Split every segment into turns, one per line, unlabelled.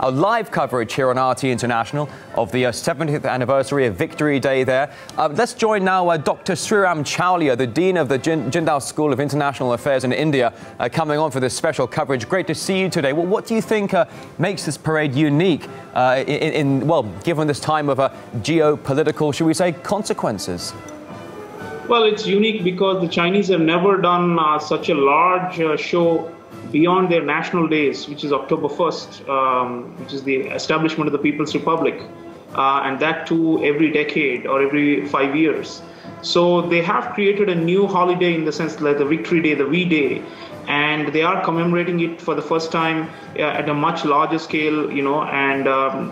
our live coverage here on RT International of the 70th anniversary of Victory Day there. Let's join now Dr. Sreeram Chaulia, the Dean of the Jindal School of International Affairs in India, coming on for this special coverage. Great to see you today. Well, what do you think makes this parade unique given this time of geopolitical, should we say, consequences?
Well, it's unique because the Chinese have never done such a large show beyond their national days, which is October 1st, which is the establishment of the People's Republic, and that too every decade or every 5 years. So they have created a new holiday in the sense like the Victory Day, the V-Day, and they are commemorating it for the first time at a much larger scale, and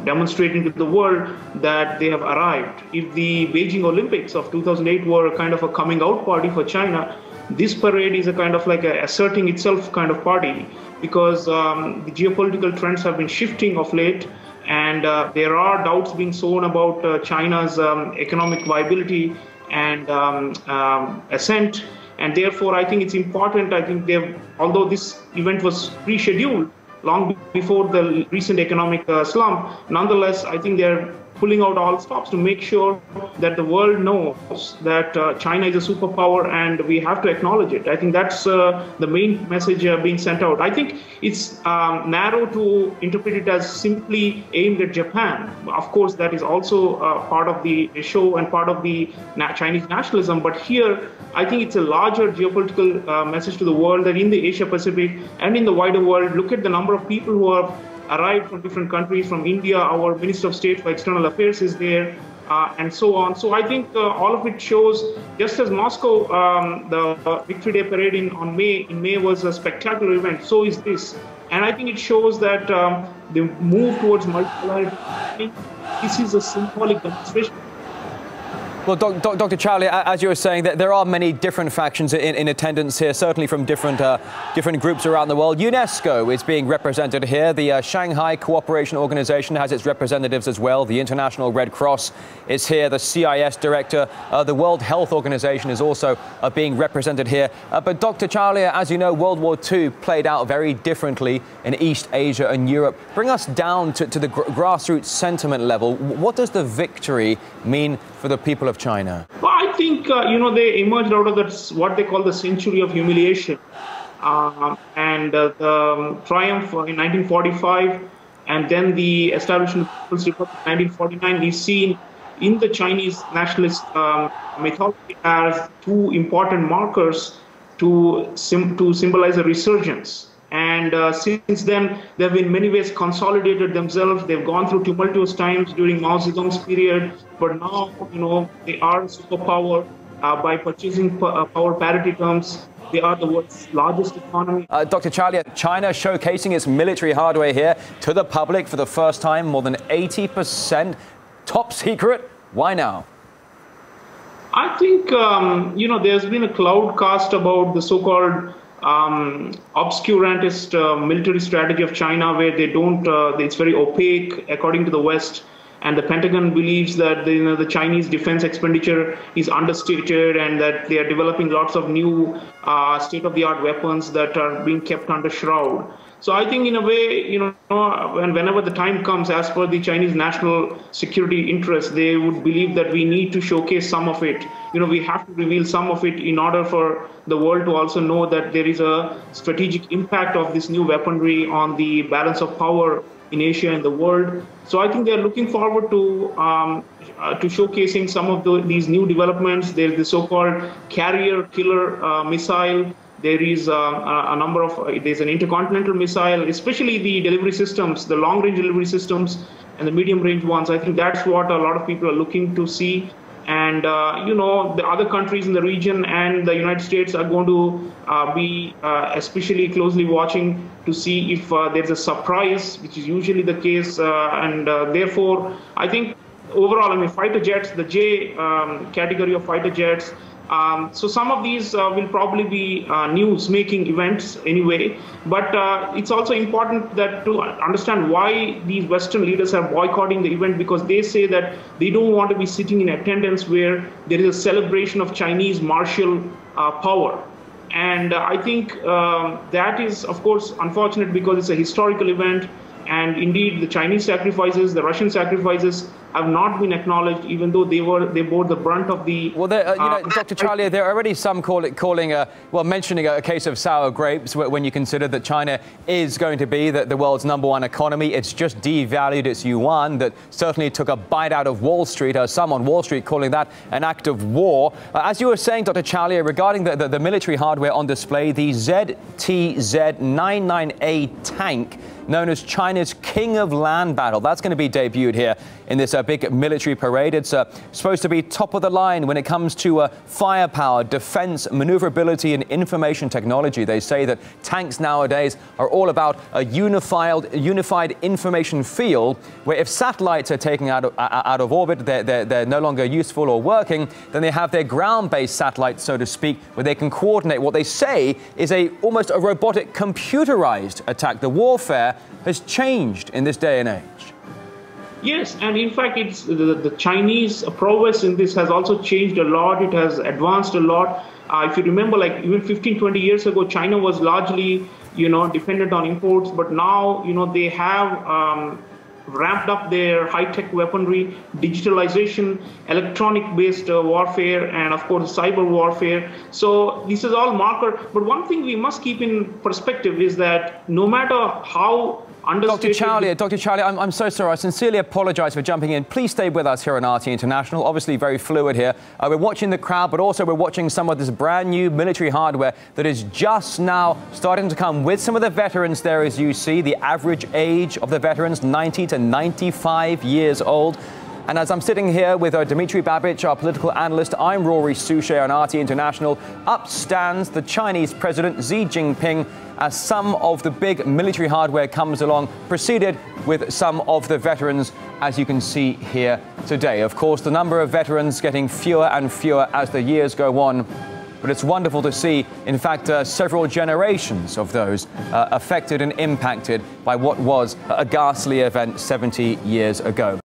demonstrating to the world that they have arrived. If the Beijing Olympics of 2008 were kind of a coming out party for China, this parade is a kind of like a asserting itself kind of party, because the geopolitical trends have been shifting of late, and there are doubts being sown about China's economic viability and ascent. And therefore, I think it's important. I think although this event was pre-scheduled long before the recent economic slump, nonetheless, I think they're pulling out all stops to make sure that the world knows that China is a superpower and we have to acknowledge it. I think that's the main message being sent out. I think it's narrow to interpret it as simply aimed at Japan. Of course, that is also part of the show and part of the Chinese nationalism. But here, I think it's a larger geopolitical message to the world that in the Asia Pacific and in the wider world, look at the number of people who have arrived from different countries. From India, our Minister of State for External Affairs is there, and so on. So I think all of it shows, just as Moscow, the Victory Day parade in May was a spectacular event, so is this. And I think it shows that the move towards multipolarity, this is a symbolic demonstration.
Well, Dr. Chaulia, as you were saying, that there are many different factions in attendance here, certainly from different groups around the world. UNESCO is being represented here. The Shanghai Cooperation Organization has its representatives as well. The International Red Cross is here. The CIS director, the World Health Organization is also being represented here. But Dr. Chaulia, as you know, World War II played out very differently in East Asia and Europe. Bring us down to the grassroots sentiment level. What does the victory mean for the people of China?
Well, I think, they emerged out of what they call the century of humiliation. And the triumph in 1945 and then the establishment of the People's Republic in 1949 is seen in the Chinese nationalist mythology as two important markers to symbolize a resurgence. And since then, they've in many ways consolidated themselves. They've gone through tumultuous times during Mao Zedong's period, but now, they are a superpower by purchasing power parity terms. They are the world's largest economy.
Dr. Chaulia, China showcasing its military hardware here to the public for the first time, more than 80%. Top secret. Why now?
I think, there's been a cloud cast about the so-called obscurantist military strategy of China, where they don't, it's very opaque according to the West, and the Pentagon believes that the Chinese defense expenditure is understated and that they are developing lots of new state-of-the-art weapons that are being kept under shroud. So I think in a way, whenever the time comes, as per the Chinese national security interests, they would believe that we need to showcase some of it. We have to reveal some of it in order for the world to also know that there is a strategic impact of this new weaponry on the balance of power in Asia and the world. So I think they're looking forward to showcasing some of these new developments. There's the so-called carrier killer missile. There is there's an intercontinental missile, especially the delivery systems, the long-range delivery systems and the medium-range ones. I think that's what a lot of people are looking to see. And, the other countries in the region and the United States are going to be especially closely watching to see if there's a surprise, which is usually the case. Therefore, I think overall, fighter jets, the J category of fighter jets, so some of these will probably be news-making events anyway, but it's also important that to understand why these Western leaders are boycotting the event, because they say that they don't want to be sitting in attendance where there is a celebration of Chinese martial power. And I think that is, of course, unfortunate because it's a historical event. And indeed, the Chinese sacrifices, the Russian sacrifices have not been acknowledged, even though they bore the brunt of the.
Well, Dr. Chaulia, there are already some mentioning a case of sour grapes when you consider that China is going to be the world's #1 economy. It's just devalued its yuan, that certainly took a bite out of Wall Street. Some on Wall Street calling that an act of war. As you were saying, Dr. Chaulia, regarding the military hardware on display, the ZTZ-99A tank, known as China's King of Land Battle. That's going to be debuted here in this big military parade. It's supposed to be top of the line when it comes to firepower, defense, maneuverability, and information technology. They say that tanks nowadays are all about a unified information field, where if satellites are taken out of orbit, they're no longer useful or working, then they have their ground-based satellites, so to speak, where they can coordinate what they say is almost a robotic, computerized attack. The warfare has changed in this day and age.
Yes, and in fact, it's the Chinese prowess in this has also changed a lot. It has advanced a lot. If you remember, like even 15, 20 years ago, China was largely, dependent on imports. But now, they have ramped up their high-tech weaponry, digitalization, electronic-based warfare, and of course, cyber warfare. So this is all marker. But one thing we must keep in perspective is that no matter how
Dr. Chaulia, I'm so sorry. I sincerely apologize for jumping in. Please stay with us here on RT International. Obviously very fluid here. We're watching the crowd, but also we're watching some of this brand new military hardware that is just now starting to come with some of the veterans there, as you see. The average age of the veterans, 90 to 95 years old. And as I'm sitting here with Dmitry Babich, our political analyst, I'm Rory Souchet on RT International. Up stands the Chinese President Xi Jinping as some of the big military hardware comes along, preceded with some of the veterans, as you can see here today. Of course, the number of veterans getting fewer and fewer as the years go on. But it's wonderful to see, in fact, several generations of those affected and impacted by what was a ghastly event 70 years ago.